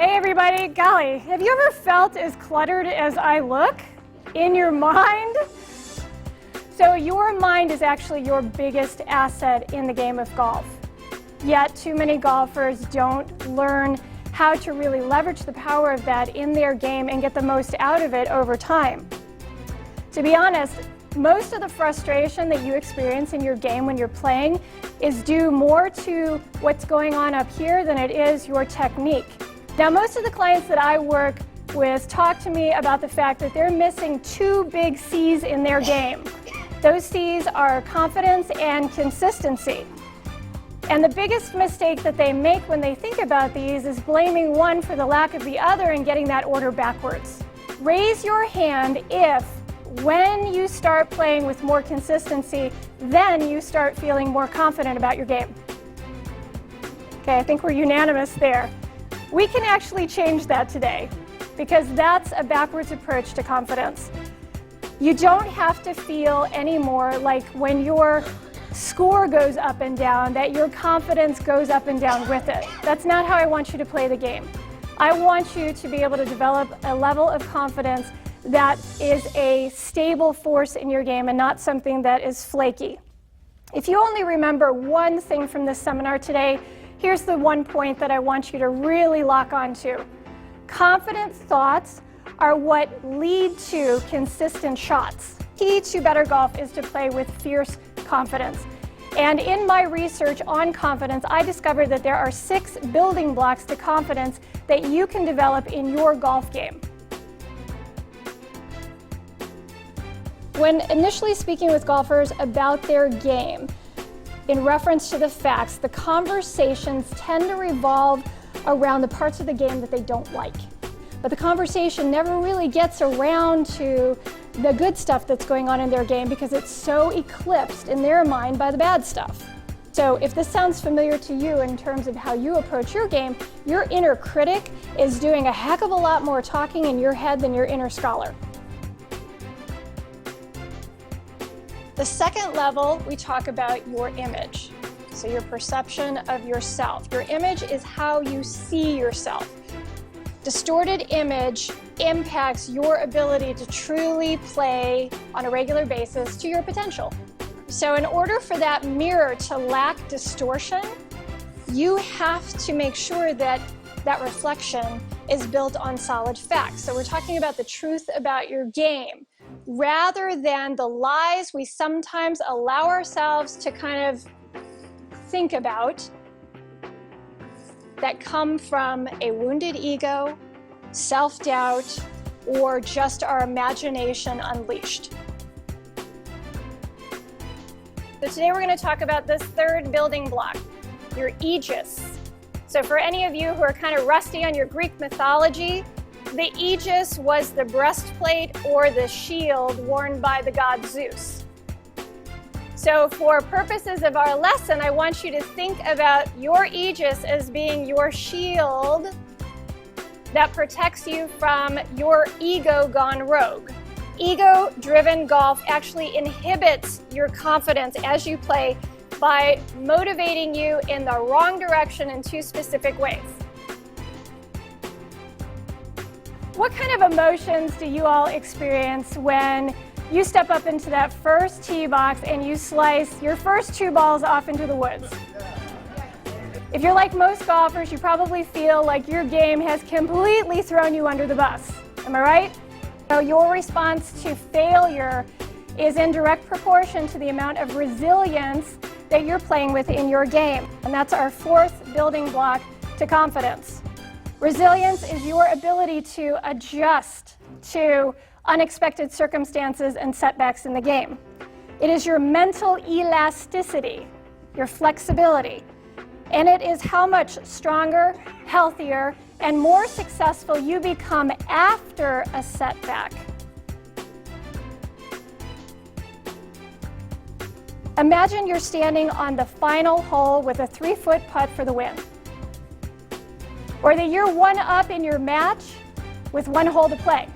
Hey everybody, golly, have you ever felt as cluttered as I look in your mind? So your mind is actually your biggest asset in the game of golf. Yet too many golfers don't learn how to really leverage the power of that in their game and get the most out of it over time. To be honest, most of the frustration that you experience in your game when you're playing is due more to what's going on up here than it is your technique. Now, most of the clients that I work with talk to me about the fact that they're missing two big C's in their game. Those C's are confidence and consistency. And the biggest mistake that they make when they think about these is blaming one for the lack of the other and getting that order backwards. Raise your hand if, when you start playing with more consistency, then you start feeling more confident about your game. Okay, I think we're unanimous there. We can actually change that today because that's a backwards approach to confidence. You don't have to feel anymore like when your score goes up and down, that your confidence goes up and down with it. That's not how I want you to play the game. I want you to be able to develop a level of confidence that is a stable force in your game and not something that is flaky. If you only remember one thing from this seminar today, here's the one point that I want you to really lock onto. Confident thoughts are what lead to consistent shots. Key to better golf is to play with fierce confidence. And in my research on confidence, I discovered that there are 6 building blocks to confidence that you can develop in your golf game. When initially speaking with golfers about their game, in reference to the facts, the conversations tend to revolve around the parts of the game that they don't like. But the conversation never really gets around to the good stuff that's going on in their game because it's so eclipsed in their mind by the bad stuff. So if this sounds familiar to you in terms of how you approach your game, your inner critic is doing a heck of a lot more talking in your head than your inner scholar. The second level, we talk about your image. So your perception of yourself. Your image is how you see yourself. Distorted image impacts your ability to truly play on a regular basis to your potential. So in order for that mirror to lack distortion, you have to make sure that that reflection is built on solid facts. So we're talking about the truth about your game, rather than the lies we sometimes allow ourselves to kind of think about that come from a wounded ego, self-doubt, or just our imagination unleashed. So today we're going to talk about this third building block, your EGIS. So for any of you who are kind of rusty on your Greek mythology, the EGIS was the breastplate or the shield worn by the god Zeus. So for purposes of our lesson, I want you to think about your EGIS as being your shield that protects you from your ego gone rogue. Ego-driven golf actually inhibits your confidence as you play by motivating you in the wrong direction in 2 specific ways. What kind of emotions do you all experience when you step up into that first tee box and you slice your first 2 balls off into the woods? If you're like most golfers, you probably feel like your game has completely thrown you under the bus. Am I right? So your response to failure is in direct proportion to the amount of resilience that you're playing with in your game. And that's our 4th building block to confidence. Resilience is your ability to adjust to unexpected circumstances and setbacks in the game. It is your mental elasticity, your flexibility, and it is how much stronger, healthier, and more successful you become after a setback. Imagine you're standing on the final hole with a 3-foot putt for the win. Or that you're 1 up in your match with 1 hole to play.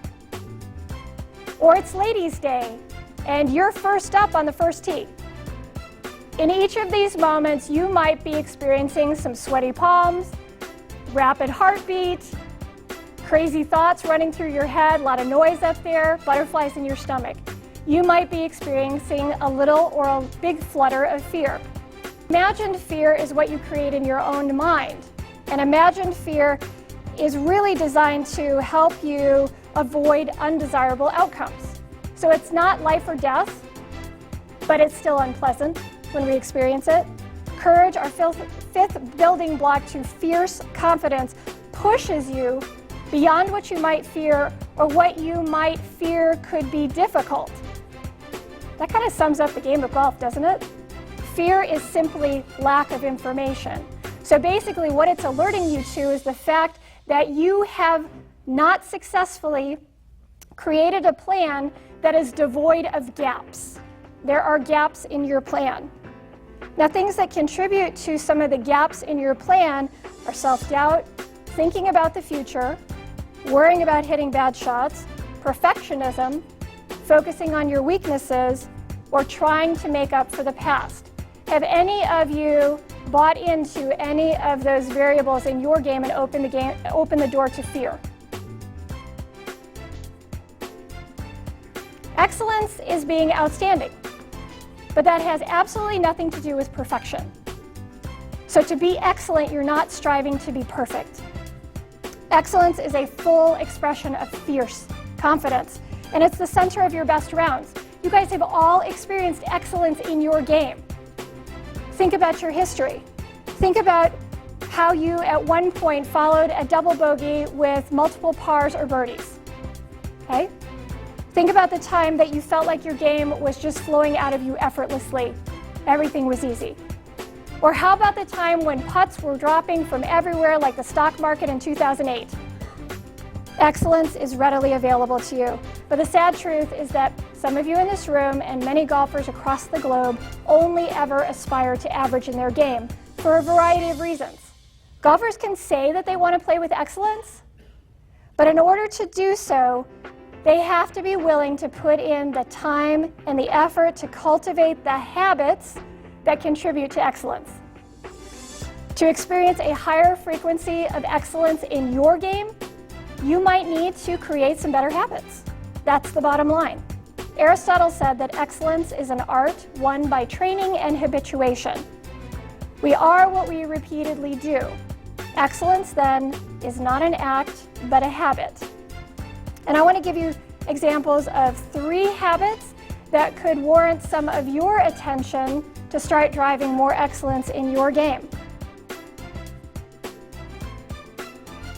Or it's ladies' day and you're first up on the first tee. In each of these moments, you might be experiencing some sweaty palms, rapid heartbeat, crazy thoughts running through your head, a lot of noise up there, butterflies in your stomach. You might be experiencing a little or a big flutter of fear. Imagined fear is what you create in your own mind. And imagined fear is really designed to help you avoid undesirable outcomes. So it's not life or death, but it's still unpleasant when we experience it. Courage, our fifth building block to fierce confidence, pushes you beyond what you might fear or what you might fear could be difficult. That kind of sums up the game of golf, doesn't it? Fear is simply lack of information. So basically what it's alerting you to is the fact that you have not successfully created a plan that is devoid of gaps. There are gaps in your plan. Now, things that contribute to some of the gaps in your plan are self-doubt, thinking about the future, worrying about hitting bad shots, perfectionism, focusing on your weaknesses, or trying to make up for the past. Have any of you bought into any of those variables in your game and opened the door to fear? Excellence is being outstanding, but that has absolutely nothing to do with perfection. So to be excellent, you're not striving to be perfect. Excellence is a full expression of fierce confidence, and it's the center of your best rounds. You guys have all experienced excellence in your game. Think about your history. Think about how you at one point followed a double bogey with multiple pars or birdies. Okay? Think about the time that you felt like your game was just flowing out of you effortlessly. Everything was easy. Or how about the time when putts were dropping from everywhere like the stock market in 2008? Excellence is readily available to you. But the sad truth is that some of you in this room and many golfers across the globe only ever aspire to average in their game for a variety of reasons. Golfers can say that they want to play with excellence, but in order to do so, they have to be willing to put in the time and the effort to cultivate the habits that contribute to excellence. To experience a higher frequency of excellence in your game, you might need to create some better habits. That's the bottom line. Aristotle said that excellence is an art won by training and habituation. We are what we repeatedly do. Excellence, then, is not an act, but a habit. And I want to give you examples of 3 habits that could warrant some of your attention to start driving more excellence in your game.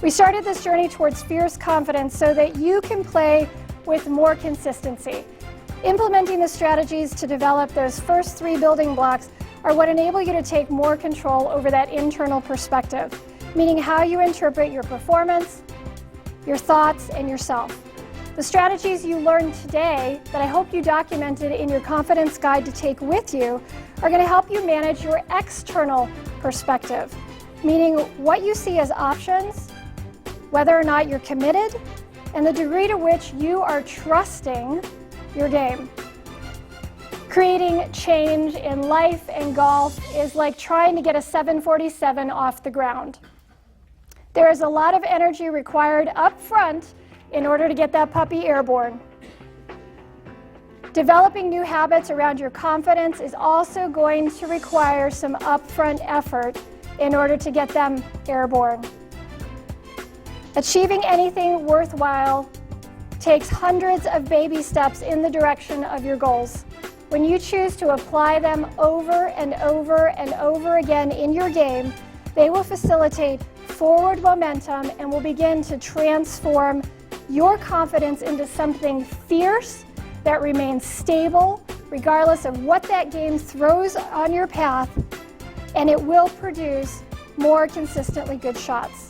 We started this journey towards fierce confidence so that you can play with more consistency. Implementing the strategies to develop those first 3 building blocks are what enable you to take more control over that internal perspective, meaning how you interpret your performance, your thoughts, and yourself. The strategies you learned today that I hope you documented in your confidence guide to take with you are going to help you manage your external perspective, meaning what you see as options, whether or not you're committed, and the degree to which you are trusting your game. Creating change in life and golf is like trying to get a 747 off the ground. There is a lot of energy required up front in order to get that puppy airborne. Developing new habits around your confidence is also going to require some upfront effort in order to get them airborne. Achieving anything worthwhile takes hundreds of baby steps in the direction of your goals. When you choose to apply them over and over and over again in your game, they will facilitate forward momentum and will begin to transform your confidence into something fierce that remains stable regardless of what that game throws on your path, and it will produce more consistently good shots.